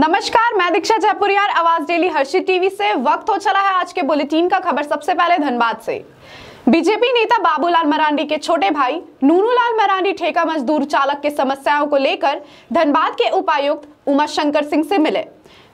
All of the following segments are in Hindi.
नमस्कार, मैं दीक्षा जयपुरियार, आवाज डेली हर्षित टीवी से। वक्त हो चला है आज के बुलेटिन का। खबर सबसे पहले धनबाद से। बीजेपी नेता बाबूलाल मरांडी के छोटे भाई नूनूलाल मरांडी ठेका मजदूर चालक के समस्याओं को लेकर धनबाद के उपायुक्त उमाशंकर सिंह से मिले।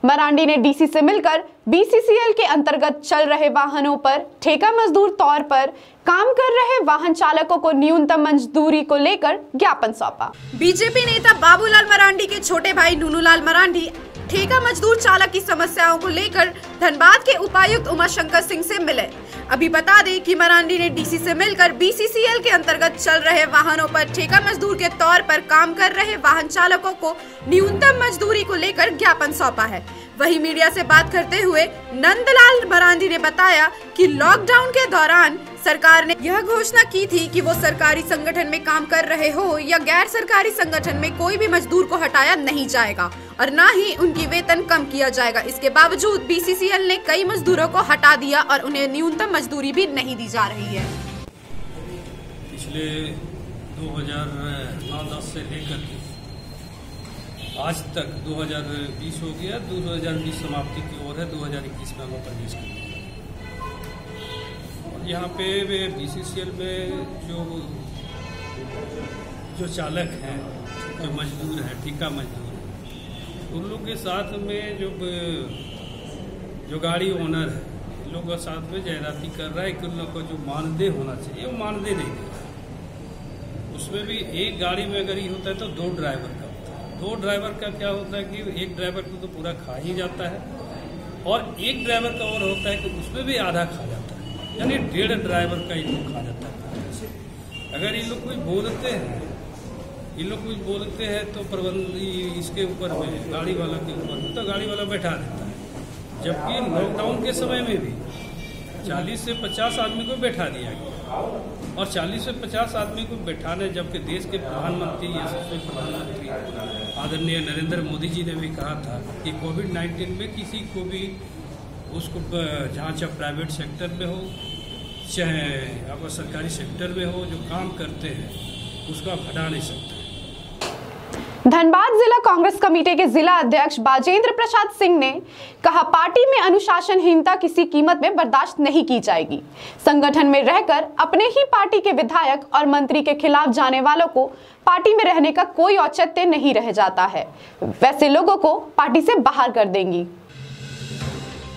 मरांडी ने डीसी से मिलकर बीसीसीएल के अंतर्गत चल रहे वाहनों पर ठेका मजदूर तौर पर काम कर रहे वाहन चालकों को न्यूनतम मजदूरी को लेकर ज्ञापन सौंपा। बीजेपी नेता बाबूलाल मरांडी के छोटे भाई नूनूलाल मरांडी ठेका मजदूर चालक की समस्याओं को लेकर धनबाद के उपायुक्त उमाशंकर सिंह से मिले। अभी बता दें कि मरांडी ने डीसी से मिलकर बीसीसीएल के अंतर्गत चल रहे वाहनों पर ठेका मजदूर के तौर पर काम कर रहे वाहन चालकों को न्यूनतम मजदूरी को लेकर ज्ञापन सौंपा है। वहीं मीडिया से बात करते हुए नंदलाल मरांडी ने बताया कि लॉकडाउन के दौरान सरकार ने यह घोषणा की थी कि वो सरकारी संगठन में काम कर रहे हो या गैर सरकारी संगठन में कोई भी मजदूर को हटाया नहीं जाएगा और न ही उनकी वेतन कम किया जाएगा। इसके बावजूद बीसीसीएल ने कई मजदूरों को हटा दिया और उन्हें न्यूनतम मजदूरी भी नहीं दी जा रही है। पिछले 2009-10 से लेकर आज तक 2020 हो गया, 2020 समाप्ति की ओर है, 2021 में हम प्रवेश करेंगे। यहाँ पे बीसीसीएल में जो चालक हैं, जो मजदूर हैं, ठेका मजदूर हैं, उन लोग के साथ में जो गाड़ी ओनर है, इन लोगों के साथ में ज्यादती कर रहा है कि उन लोग को जो मानदेय होना चाहिए वो मानदेय नहीं दे रहा है। उसमें भी एक गाड़ी में अगर ये होता है तो 2 ड्राइवर का होता है। 2 ड्राइवर का क्या होता है कि एक ड्राइवर को तो पूरा खा ही जाता है और एक ड्राइवर का और होता है कि उसमें भी आधा खा जाता है, यानी 1.5 ड्राइवर का इन लोग खा जाता है। अगर इन लोग कुछ बोलते हैं तो प्रबंध इसके ऊपर में, गाड़ी वाला के ऊपर में, तो गाड़ी वाला बैठा देता है। जबकि लॉकडाउन के समय में भी 40 से 50 आदमी को बैठा दिया गया और 40 से 50 आदमी को बैठाने, जबकि देश के प्रधानमंत्री, यशस्वी प्रधानमंत्री आदरणीय नरेंद्र मोदी जी ने भी कहा था कि कोविड-19 में किसी को भी उसको जहाँ चाहे प्राइवेट सेक्टर में हो चाहे आपका सरकारी सेक्टर में हो, जो काम करते हैं उसको आप हटा नहीं सकते। धनबाद जिला कांग्रेस कमेटी के जिला अध्यक्ष बाजेंद्र प्रसाद सिंह ने कहा, पार्टी में अनुशासनहीनता किसी कीमत में बर्दाश्त नहीं की जाएगी। संगठन में रहकर अपने ही पार्टी के विधायक और मंत्री के खिलाफ जाने वालों को पार्टी में रहने का कोई औचित्य नहीं रह जाता है। वैसे लोगों को पार्टी से बाहर कर देंगी।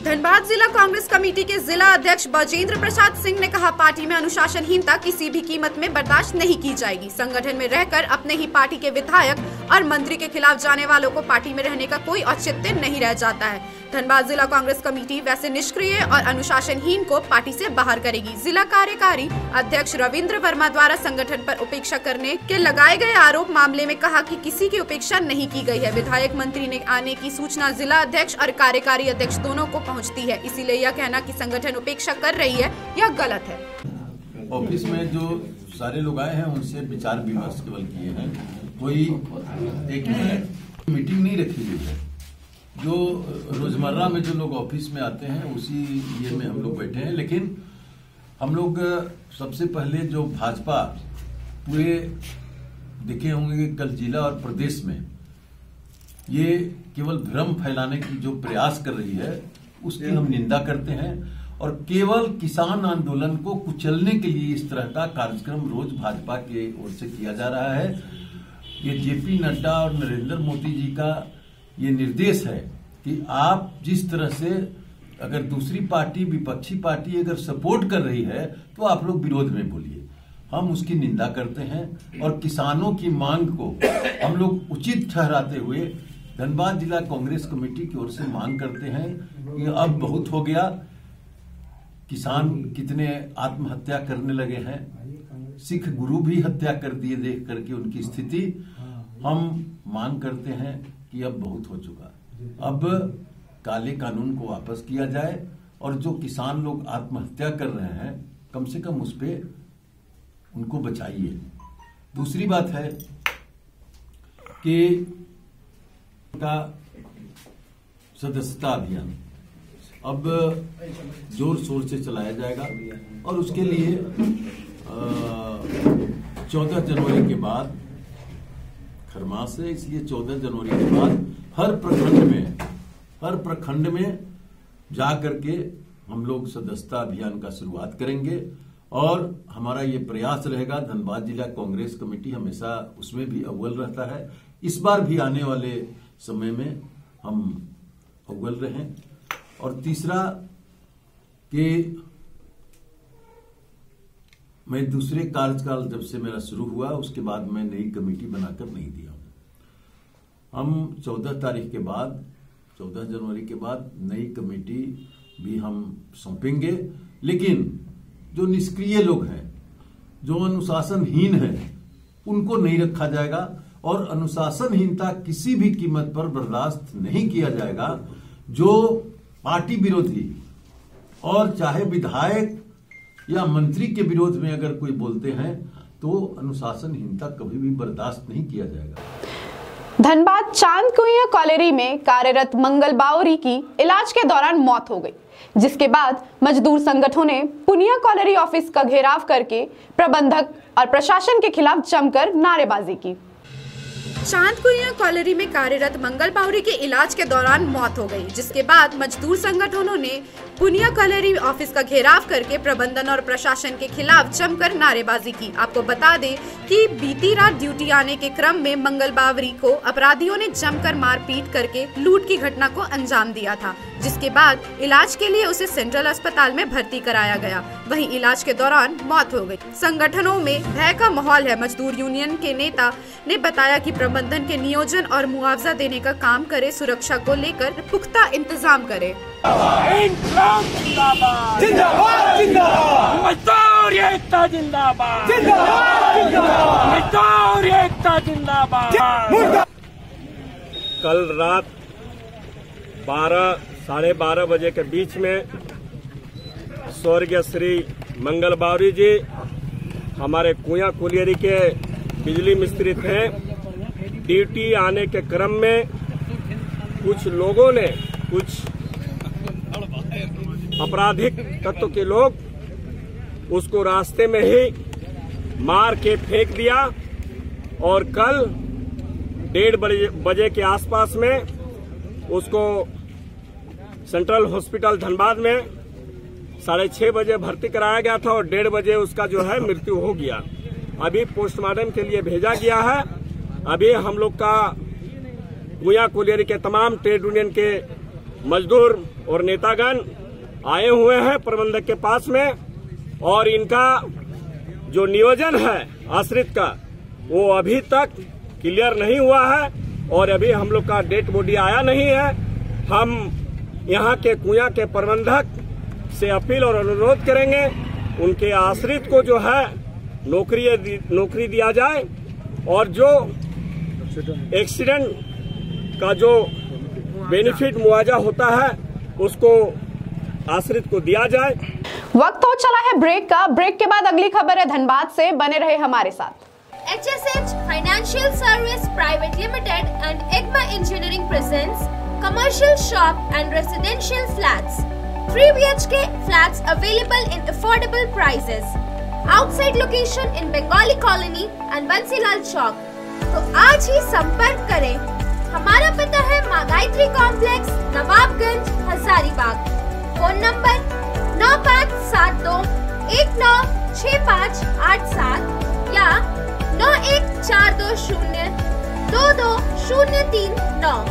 धनबाद जिला कांग्रेस कमेटी के जिला अध्यक्ष बाजेंद्र प्रसाद सिंह ने कहा, पार्टी में अनुशासनहीनता किसी भी कीमत में बर्दाश्त नहीं की जाएगी। संगठन में रहकर अपने ही पार्टी के विधायक और मंत्री के खिलाफ जाने वालों को पार्टी में रहने का कोई औचित्य नहीं रह जाता है। धनबाद जिला कांग्रेस कमेटी वैसे निष्क्रिय और अनुशासनहीन को पार्टी से बाहर करेगी। जिला कार्यकारी अध्यक्ष रविंद्र वर्मा द्वारा संगठन पर उपेक्षा करने के लगाए गए आरोप मामले में कहा कि किसी की उपेक्षा नहीं की गई है। विधायक मंत्री ने आने की सूचना जिला अध्यक्ष और कार्यकारी अध्यक्ष दोनों को पहुंचती है, इसीलिए यह कहना कि संगठन उपेक्षा कर रही है यह गलत है। ऑफिस में जो सारे लोग आए हैं उनसे विचार विमर्श केवल किए हैं, कोई एक मीटिंग नहीं रखी गई है। जो रोजमर्रा में जो लोग ऑफिस में आते हैं उसी ये में हम लोग बैठे हैं। लेकिन हम लोग सबसे पहले जो भाजपा पूरे देखे होंगे कि कल जिला और प्रदेश में ये केवल भ्रम फैलाने की जो प्रयास कर रही है उसकी हम निंदा करते हैं और केवल किसान आंदोलन को कुचलने के लिए इस तरह का कार्यक्रम रोज भाजपा के ओर से किया जा रहा है। ये जेपी नड्डा और नरेंद्र मोदी जी का ये निर्देश है कि आप जिस तरह से अगर दूसरी पार्टी, विपक्षी पार्टी अगर सपोर्ट कर रही है तो आप लोग विरोध में बोलिए। हम उसकी निंदा करते हैं और किसानों की मांग को हम लोग उचित ठहराते हुए धनबाद जिला कांग्रेस कमेटी की ओर से मांग करते हैं कि अब बहुत हो गया। किसान कितने आत्महत्या करने लगे हैं, सिख गुरु भी हत्या कर दिए देख करके उनकी स्थिति। हम मांग करते हैं कि अब बहुत हो चुका, अब काले कानून को वापस किया जाए और जो किसान लोग आत्महत्या कर रहे हैं कम से कम उस पे उनको बचाइए। दूसरी बात है कि का सदस्यता अभियान अब जोर शोर से चलाया जाएगा और उसके लिए 14 जनवरी के बाद खरमास है, इसलिए 14 जनवरी के बाद हर प्रखंड में जा करके हम लोग सदस्यता अभियान का शुरुआत करेंगे और हमारा ये प्रयास रहेगा। धनबाद जिला कांग्रेस कमेटी हमेशा उसमें भी अव्वल रहता है, इस बार भी आने वाले समय में हम अव्वल रहें। और तीसरा कि मैं दूसरे कार्यकाल जब से मेरा शुरू हुआ उसके बाद मैं नई कमेटी बनाकर नहीं दिया हूं। हम 14 तारीख के बाद 14 जनवरी के बाद नई कमेटी भी हम सौंपेंगे, लेकिन जो निष्क्रिय लोग हैं, जो अनुशासनहीन है, उनको नहीं रखा जाएगा और अनुशासनहीनता किसी भी कीमत पर बर्दाश्त नहीं किया जाएगा। जो पार्टी विरोधी और चाहे विधायक या मंत्री के विरोध में अगर कोई बोलते हैं तो अनुशासनहीनता कभी भी बर्दाश्त नहीं किया जाएगा। धनबाद चांद कुइयां कॉलेरी में कार्यरत मंगल बावरी की इलाज के दौरान मौत हो गई, जिसके बाद मजदूर संगठनों ने पुनिया कॉलेरी ऑफिस का घेराव करके प्रबंधक और प्रशासन के खिलाफ जमकर नारेबाजी की। चांद कुइयां कॉलेरी में कार्यरत मंगल बावरी के इलाज के दौरान मौत हो गई, जिसके बाद मजदूर संगठनों ने पुनिया कॉलेरी ऑफिस का घेराव करके प्रबंधन और प्रशासन के खिलाफ जमकर नारेबाजी की। आपको बता दें कि बीती रात ड्यूटी आने के क्रम में मंगल बावरी को अपराधियों ने जमकर मारपीट करके लूट की घटना को अंजाम दिया था, जिसके बाद इलाज के लिए उसे सेंट्रल अस्पताल में भर्ती कराया गया। वहीं इलाज के दौरान मौत हो गई। संगठनों में भय का माहौल है। मजदूर यूनियन के नेता ने बताया कि प्रबंधन के नियोजन और मुआवजा देने का काम करे, सुरक्षा को लेकर पुख्ता इंतजाम करे। जिंदाबाद जिंदाबाद मजदूर एकता जिंदाबाद मजदूर एकता जिंदाबाद। कल रात 12 साढ़े 12 बजे के बीच में स्वर्गीय श्री मंगल बावरी जी हमारे कुइयां कुलियरी के बिजली मिस्त्री थे। ड्यूटी आने के क्रम में कुछ लोगों ने, कुछ आपराधिक तत्व के लोग उसको रास्ते में ही मार के फेंक दिया और कल 1:30 बजे के आसपास में उसको सेंट्रल हॉस्पिटल धनबाद में 6:30 बजे भर्ती कराया गया था और 1:30 बजे उसका जो है मृत्यु हो गया। अभी पोस्टमार्टम के लिए भेजा गया है। अभी हम लोग का कुइयां कुलियरी के तमाम ट्रेड यूनियन के मजदूर और नेतागण आए हुए हैं प्रबंधक के पास में और इनका जो नियोजन है आश्रित का वो अभी तक क्लियर नहीं हुआ है और अभी हम लोग का डेड बॉडी आया नहीं है। हम यहाँ के कुइयां के प्रबंधक से अपील और अनुरोध करेंगे उनके आश्रित को जो है नौकरी दिया जाए और जो एक्सीडेंट का जो बेनिफिट मुआवजा होता है उसको आश्रित को दिया जाए। वक्त हो चला है ब्रेक का। ब्रेक के बाद अगली खबर है धनबाद से, बने रहे हमारे साथ। HSH Financial Service Private Limited and EGMA Engineering presents commercial shop and residential flats. 3 BHK flats available in affordable prices. Outside location in Bengali Colony and Bansilal Chowk. तो आज ही संपर्क करें। हमारा पता है माँ Gayatri complex, Nawabganj, Hazaribagh. Phone number 9572 196587 या 9142022039।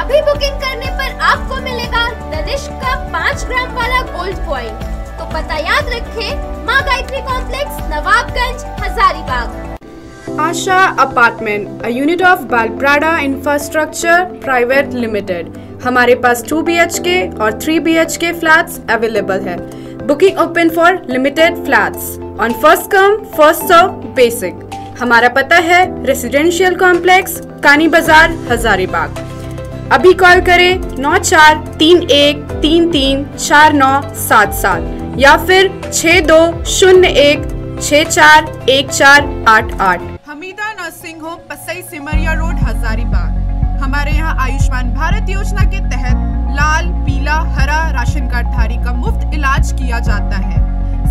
अभी बुकिंग करने पर आपको मिलेगा तनिष्क का 5 ग्राम वाला गोल्ड कॉइन। तो पता याद रखें, माँ Gayatri complex, Nawabganj, Hazaribagh. Asha apartment, a unit of Balprada infrastructure private limited. हमारे पास 2 BHK और 3 BHK फ्लैट्स अवेलेबल है। Booking open for limited flats on first come first serve basic. हमारा पता है रेसिडेंशियल कॉम्प्लेक्स, कानी बाजार, हजारीबाग। अभी कॉल करें 9431334977 या फिर 6201641488। Hamida nursing home, Pasai Simaria road, Hazaribagh. हमारे यहाँ आयुष्मान भारत योजना के तहत लाल, पीला, हरा राशन कार्ड धारी का मुफ्त इलाज किया जाता है।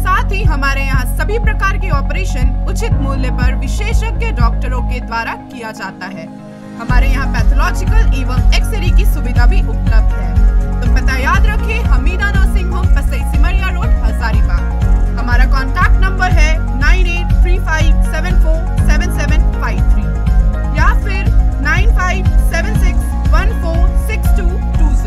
साथ ही हमारे यहाँ सभी प्रकार के ऑपरेशन उचित मूल्य पर विशेषज्ञ डॉक्टरों के द्वारा किया जाता है। हमारे यहाँ पैथोलॉजिकल एवं एक्सरे की सुविधा भी उपलब्ध है। तो पता याद रखें, Hamida nursing home, Pasai Simaria road, Hazaribagh. हमारा कॉन्टैक्ट नंबर है 9835747753 या फिर 9576146220।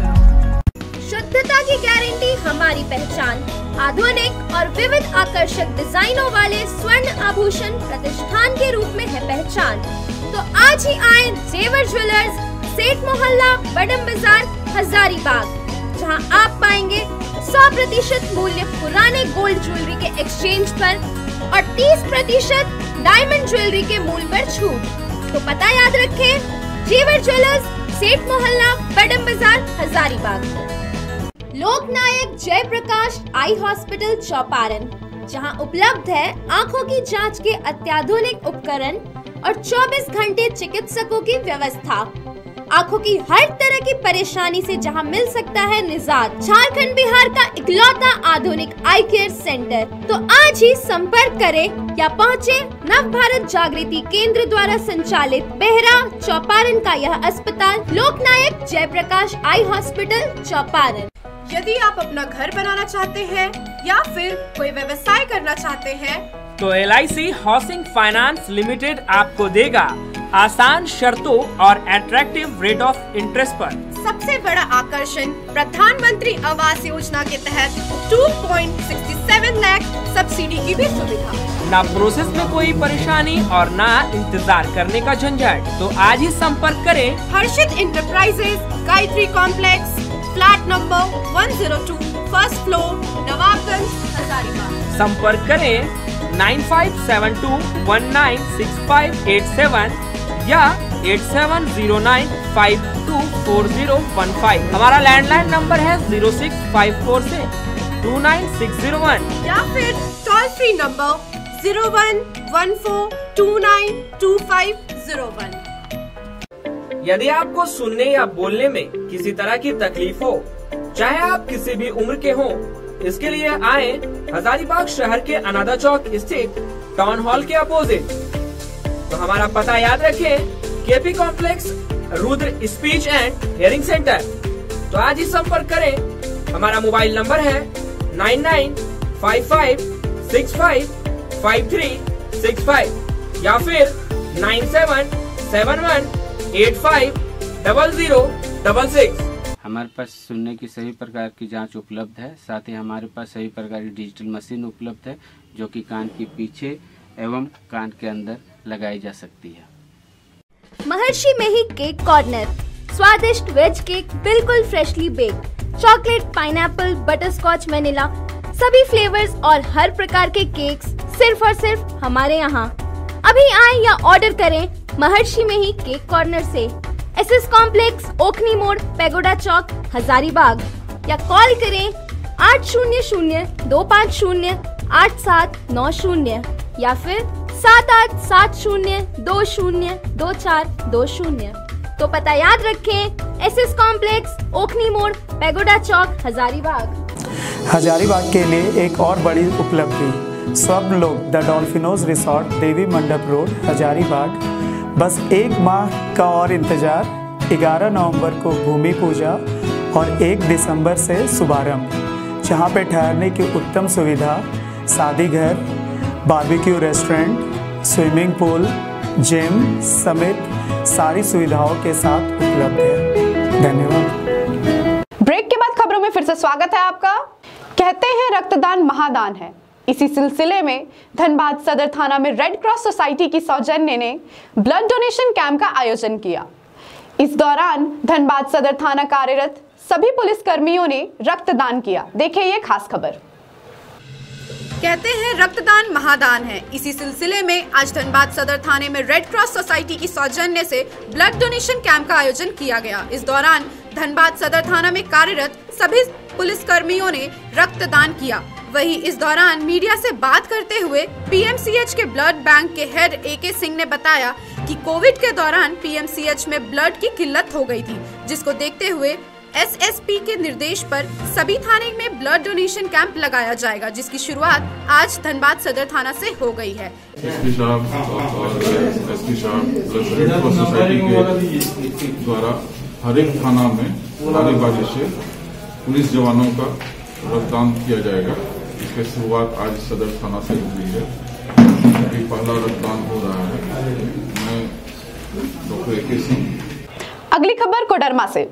शुद्धता की गारंटी हमारी पहचान। आधुनिक और विविध आकर्षक डिजाइनों वाले स्वर्ण आभूषण प्रतिष्ठान के रूप में है पहचान। तो आज ही आए जेवर ज्वेलर्स, सेठ मोहल्ला, बडम बाजार, हजारीबाग, जहां आप पाएंगे 100% मूल्य पुराने गोल्ड ज्वेलरी के एक्सचेंज पर और 30% डायमंड ज्वेलरी के मूल्य पर छूट। तो पता याद रखें, जेवर ज्वेलर्स, सेठ मोहल्ला, बडम बाजार, हजारीबाग। लोकनायक जयप्रकाश आई हॉस्पिटल चौपारण, जहां उपलब्ध है आंखों की जांच के अत्याधुनिक उपकरण और 24 घंटे चिकित्सकों की व्यवस्था। आंखों की हर तरह की परेशानी से जहां मिल सकता है निजात। झारखंड बिहार का इकलौता आधुनिक आई केयर सेंटर। तो आज ही संपर्क करें या पहुँचे नव भारत जागृति केंद्र द्वारा संचालित बेहरा चौपारण का यह अस्पताल, लोकनायक जयप्रकाश आई हॉस्पिटल चौपारण। यदि आप अपना घर बनाना चाहते हैं या फिर कोई व्यवसाय करना चाहते हैं तो LIC हाउसिंग फाइनेंस लिमिटेड आपको देगा आसान शर्तों और अट्रैक्टिव रेट ऑफ इंटरेस्ट पर। सबसे बड़ा आकर्षण, प्रधानमंत्री आवास योजना के तहत 2.67 लाख सब्सिडी की भी सुविधा। ना प्रोसेस में कोई परेशानी और ना इंतजार करने का झंझट। तो आज ही संपर्क करें Harshit enterprises, Gayatri complex, flat number 102, first floor, Nawabganj, Hazaribagh. संपर्क करें 9572196587 या 8709524015। हमारा लैंडलाइन नंबर है 0654 से 29601 या फिर टोल फ्री नंबर 0114292501। यदि आपको सुनने या बोलने में किसी तरह की तकलीफ हो, चाहे आप किसी भी उम्र के हों, इसके लिए आए हजारीबाग शहर के अनादा चौक स्थित टाउन हॉल के अपोजिट। तो हमारा पता याद रखें, KP complex, Rudra speech and hearing centre. तो आज ही संपर्क करें। हमारा मोबाइल नंबर है 9955655365 या फिर 9771850066। हमारे पास सुनने की सभी प्रकार की जांच उपलब्ध है। साथ ही हमारे पास सभी प्रकार की डिजिटल मशीन उपलब्ध है, जो कि कान के पीछे एवं कान के अंदर लगाई जा सकती है। महर्षि में ही केक कॉर्नर, स्वादिष्ट वेज केक बिल्कुल freshly baked, chocolate, pineapple, butterscotch, vanilla, सभी फ्लेवर्स और हर प्रकार के केक्स सिर्फ और सिर्फ हमारे यहाँ। अभी आए या ऑर्डर करें महर्षि में ही केक कॉर्नर से। SS कॉम्प्लेक्स, ओखनी मोड़, पैगोडा चौक, हजारीबाग, या कॉल करें 800-250-8790 या फिर 7870202420। तो पता याद रखें, SS कॉम्प्लेक्स, ओखनी मोड़, पैगोडा चौक, हजारीबाग। हजारीबाग के लिए एक और बड़ी उपलब्धि, सब लोग द डॉल्फिनोज रिसोर्ट, देवी मंडप रोड, हजारीबाग। बस एक माह का और इंतजार। 11 नवंबर को भूमि पूजा और 1 दिसंबर से शुभारंभ, जहां पे ठहरने की उत्तम सुविधा, शादी घर, barbecue restaurant, swimming pool, gym समेत सारी सुविधाओं के साथ उपलब्ध है। धन्यवाद। ब्रेक के बाद खबरों में फिर से स्वागत है आपका। कहते हैं रक्तदान महादान है। इसी सिलसिले में धनबाद सदर थाना में रेड क्रॉस सोसाइटी की सौजन्य ने ब्लड डोनेशन कैंप का आयोजन किया। इस दौरान धनबाद सदर थाना कार्यरत सभी पुलिस कर्मियों ने रक्तदान किया। देखिए ये खास खबर। कहते हैं रक्तदान महादान है। इसी सिलसिले में आज धनबाद सदर थाने में रेड क्रॉस सोसाइटी की सौजन्य से ब्लड डोनेशन कैंप का आयोजन किया गया। इस दौरान धनबाद सदर थाना में कार्यरत सभी पुलिस कर्मियों ने रक्तदान किया। वहीं इस दौरान मीडिया से बात करते हुए PMCH के ब्लड बैंक के हेड AK सिंह ने बताया कि कोविड के दौरान PMCH में ब्लड की किल्लत हो गई थी, जिसको देखते हुए एसएसपी के निर्देश पर सभी थाने में ब्लड डोनेशन कैंप लगाया जाएगा, जिसकी शुरुआत आज धनबाद सदर थाना से हो गई है। एसपी साहब और एसपी साहब रेड क्रॉस सोसाइटी के द्वारा हर एक थाना में नारी बाजी से पुलिस जवानों का रक्तदान किया जाएगा। इसकी शुरुआत आज सदर थाना से हुई है। अभी पहला रक्तदान हो रहा है। मैं डॉक्टर AK सिंह। अगली खबर कोडरमा से।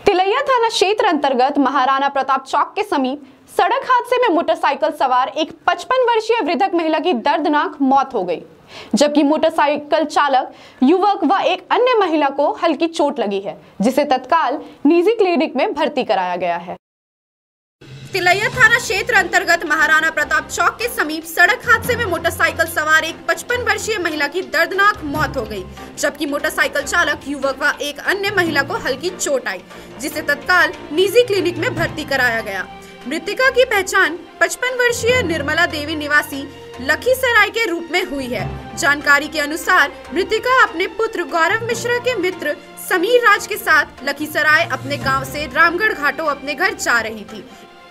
तिलैया थाना क्षेत्र अंतर्गत महाराणा प्रताप चौक के समीप सड़क हादसे में मोटरसाइकिल सवार एक 55 वर्षीय वृद्धक महिला की दर्दनाक मौत हो गई, जबकि मोटरसाइकिल चालक युवक व एक अन्य महिला को हल्की चोट लगी है, जिसे तत्काल निजी क्लिनिक में भर्ती कराया गया है। तिलैया थाना क्षेत्र अंतर्गत महाराणा प्रताप चौक के समीप सड़क हादसे में मोटरसाइकिल सवार एक 55 वर्षीय महिला की दर्दनाक मौत हो गई, जबकि मोटरसाइकिल चालक युवक व एक अन्य महिला को हल्की चोट आई, जिसे तत्काल निजी क्लिनिक में भर्ती कराया गया। मृतका की पहचान 55 वर्षीय निर्मला देवी निवासी लखीसराय के रूप में हुई है। जानकारी के अनुसार मृतका अपने पुत्र गौरव मिश्रा के मित्र समीर राज के साथ लखीसराय अपने गाँव से रामगढ़ घाटों अपने घर जा रही थी।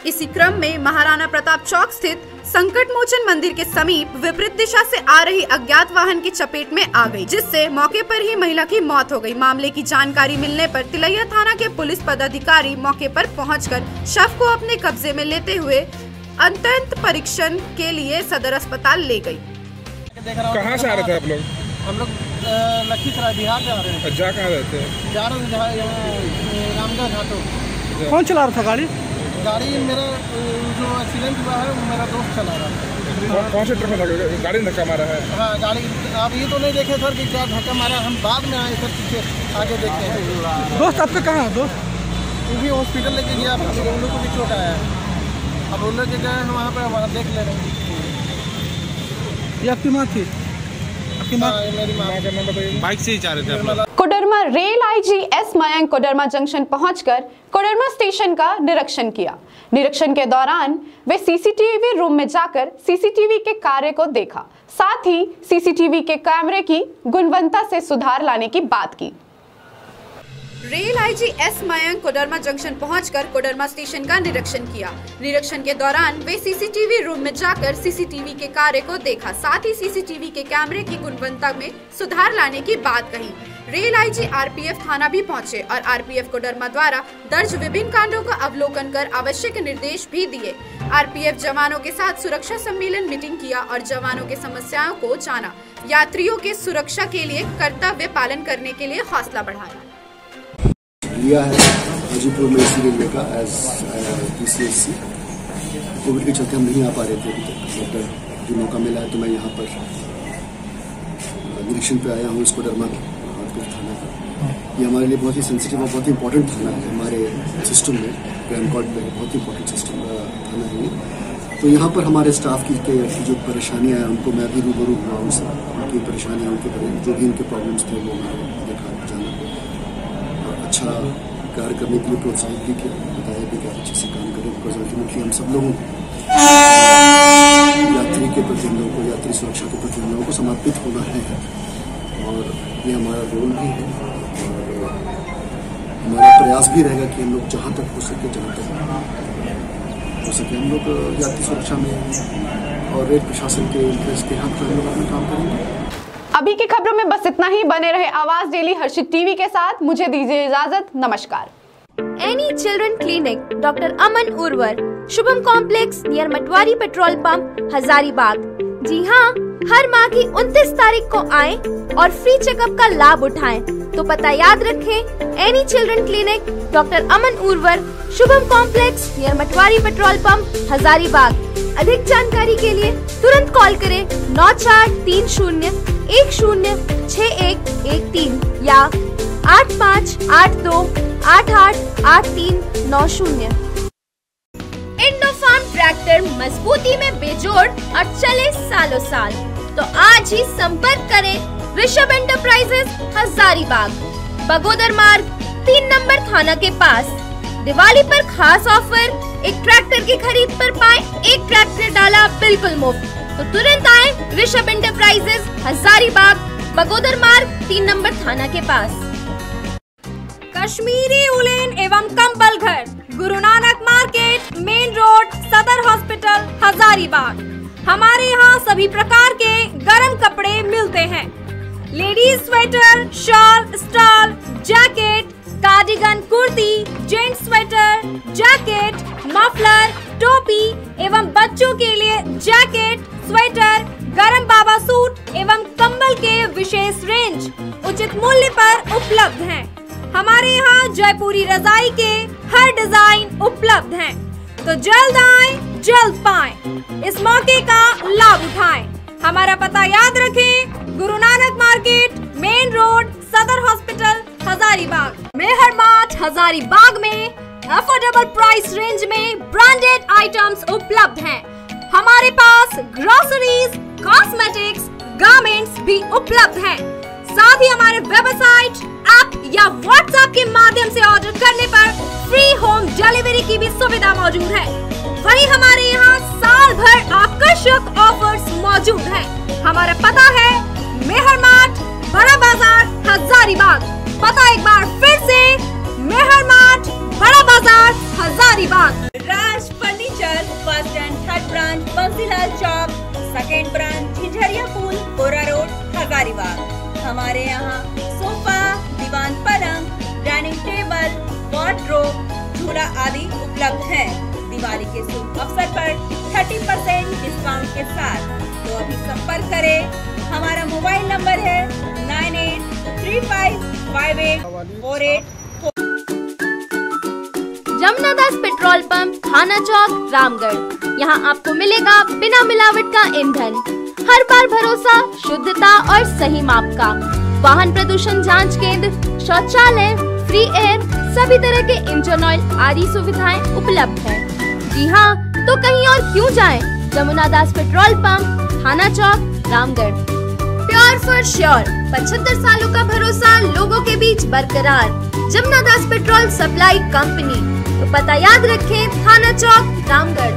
इसी क्रम में महाराणा प्रताप चौक स्थित संकट मोचन मंदिर के समीप विपरीत दिशा से आ रही अज्ञात वाहन की चपेट में आ गई, जिससे मौके पर ही महिला की मौत हो गई। मामले की जानकारी मिलने पर तिलैया थाना के पुलिस पदाधिकारी मौके पर पहुंचकर शव को अपने कब्जे में लेते हुए अंतत परीक्षण के लिए सदर अस्पताल ले गई। कहाँ से आ रहे थे आप लोग? हम लोग लखीसराय बिहार जा रहे हैं। जा कहाँ रहते हैं? जा रहे हैं रामगढ़ घाटों। कौन चला रहा था गाड़ी? गाड़ी मेरा जो एक्सीडेंट हुआ है वो मेरा दोस्त चला रहा है। कौन से ट्रक में था? गाड़ी ने धक्का मारा है? हाँ, गाड़ी आप ये तो नहीं देखे सर कि क्या धक्का मारा, हम बाद में आए सर, पीछे आगे देखे हैं। दोस्त आपका कहाँ है? दोस्त वो भी हॉस्पिटल लेके गया, उन लोग को भी चोट आया है। अब उन लोग के गए हैं वहाँ पर, वहाँ देख ले रहे हैं। ये आपकी माँ थी? आपकी माँ? मेरी माँ का नाम बताइए। बाइक से ही जा रहे थे आप लोग? Koderma rail IG S Mayank Koderma junction पहुंचकर कोडरमा स्टेशन का निरीक्षण किया। निरीक्षण के दौरान वे CCTV रूम में जाकर CCTV के कार्य को देखा, साथ ही CCTV के कैमरे की गुणवत्ता से सुधार लाने की बात की। Rail IG S Mayank Koderma junction पहुंचकर कोडरमा स्टेशन का निरीक्षण किया। निरीक्षण के दौरान वे CCTV रूम में जाकर CCTV के कार्य को देखा, साथ ही CCTV के कैमरे की गुणवत्ता में सुधार लाने की बात कही। रेल IG RPF थाना भी पहुंचे और RPF कोडरमा द्वारा दर्ज विभिन्न कांडों का अवलोकन कर आवश्यक निर्देश भी दिए। RPF जवानों के साथ सुरक्षा सम्मेलन मीटिंग किया और जवानों के समस्याओं को जाना। यात्रियों के सुरक्षा के लिए कर्तव्य पालन करने के लिए हौसला बढ़ाया। लिया है हाजीपुर में इसी रेलवे का एज PCSC। कोविड के चलते हम नहीं आ पा रहे थे अभी तक, बट जो मौका मिला है तो मैं यहाँ पर निरीक्षण पे आया हूँ इस कोडरमा थाना का। ये हमारे लिए बहुत ही सेंसिटिव और बहुत ही इंपॉर्टेंट थाना है हमारे सिस्टम में, क्राइम कोड में बहुत ही इंपॉर्टेंट सिस्टम थाना है ये। तो यहाँ पर हमारे स्टाफ की जो परेशानियाँ हैं उनको मैं भी रूबरू हुआ उनसे, उनकी परेशानियाँ, उनके जो भी उनके प्रॉब्लम्स थे वो मैंने देखा जाना, अच्छा कार्य करने के लिए प्रोत्साहित भी किया, बताया भी कि अच्छे से काम करें। बिकॉज अल्टीमेटली हम सब लोगों यात्री के प्रति, हम लोगों को यात्री सुरक्षा के प्रति हम लोगों को समर्पित होना है और ये हमारा रोल भी है और हमारा प्रयास भी रहेगा कि हम लोग जहाँ तक हो सके, जहाँ तक हो सके हम लोग यात्री सुरक्षा में और रेल प्रशासन के इंटरेस्ट के हक हम लोग अपना काम करेंगे। अभी की खबरों में बस इतना ही। बने रहे आवाज डेली हर्षित टीवी के साथ। मुझे दीजिए इजाजत। नमस्कार। Annie children clinic doctor Aman Urvar, Shubham complex near Matwari petrol pump, Hazaribagh. जी हाँ, हर माह की 29 तारीख को आएं और फ्री चेकअप का लाभ उठाएं। तो पता याद रखें, Annie children clinic doctor Aman Urvar, Shubham complex near Matwari petrol pump, Hazaribagh. अधिक जानकारी के लिए तुरंत कॉल करें 9430 106113 या 8582888390। इंडोफार्म ट्रैक्टर मजबूती में बेजोड़ और चले सालों साल। तो आज ही संपर्क करें ऋषभ एंटरप्राइजेस, हजारीबाग, बगोदर मार्ग, 3 नंबर थाना के पास। दिवाली पर खास ऑफर, एक ट्रैक्टर की खरीद पर पाएं एक ट्रैक्टर डाला बिल्कुल मुफ्त। तो तुरंत आए ऋषभ एंटरप्राइजेस, हजारीबाग, बगोदर मार्ग, 3 नंबर थाना के पास। कश्मीरी उलेन एवं कंबल हजारीबाग। हमारे यहाँ सभी प्रकार के गर्म कपड़े मिलते हैं। Ladies sweater, shawl, stall, jacket, cardigan, kurti, gents sweater, jacket, muffler, टोपी एवं बच्चों के लिए जैकेट, स्वेटर, गरम बाबा सूट एवं कंबल के विशेष रेंज उचित मूल्य पर उपलब्ध हैं। हमारे यहाँ जयपुरी रजाई के हर डिजाइन उपलब्ध हैं। तो जल्द आए जल्द पाएं, इस मौके का लाभ उठाएं। हमारा पता याद रखें, Guru Nanak market, main road, सदर हॉस्पिटल, हजारीबाग। मेहर मार्ट हजारीबाग में अफोर्डेबल प्राइस रेंज में ब्रांडेड आइटम्स उपलब्ध हैं। हमारे पास ग्रोसरीज, कॉस्मेटिक्स, गारमेंट्स भी उपलब्ध हैं। साथ ही हमारे वेबसाइट, ऐप या व्हाट्सएप के माध्यम से ऑर्डर करने पर फ्री होम डिलीवरी की भी सुविधा मौजूद है। वहीं हमारे यहाँ साल भर आकर्षक ऑफर्स मौजूद हैं। हमारा पता है मेहर मार्ट, बड़ा बाजार, हजारीबाग। पता एक बार फिर से, मेहर mart, Bara Bazar, Hazaribagh. Raj furniture, first and third branch Bansilal Chowk, second branch Jhijhariya Pul, Kora road, Hazaribagh. हमारे यहाँ सोफा, दीवान पलंग, डाइनिंग टेबल, वार्डरोब, झूला आदि उपलब्ध है। दिवाली के शुभ अवसर पर 30% डिस्काउंट के साथ। तो अभी संपर्क करें। हमारा मोबाइल नंबर है 98355848। जमुनादास पेट्रोल पंप, थाना चौक, रामगढ़। यहाँ आपको मिलेगा बिना मिलावट का ईंधन, हर बार भरोसा, शुद्धता और सही माप का। वाहन प्रदूषण जांच केंद्र, शौचालय, फ्री एयर, सभी तरह के इंजन ऑयल आदि सुविधाएं उपलब्ध है। जी हाँ, तो कहीं और क्यों जाएं? जमुनादास पेट्रोल पंप, थाना चौक, रामगढ़। प्योर फॉर श्योर, 75 सालों का भरोसा लोगों के बीच बरकरार। Jamunadas petrol supply company. तो पता याद रखें, थाना चौक, रामगढ़।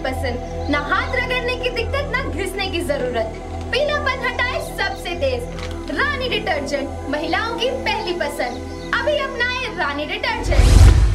पसंद, ना हाथ रगड़ने की दिक्कत, ना घिसने की जरूरत। पीलापन हटाए सबसे तेज रानी डिटर्जेंट, महिलाओं की पहली पसंद। अभी अपनाएं रानी डिटर्जेंट।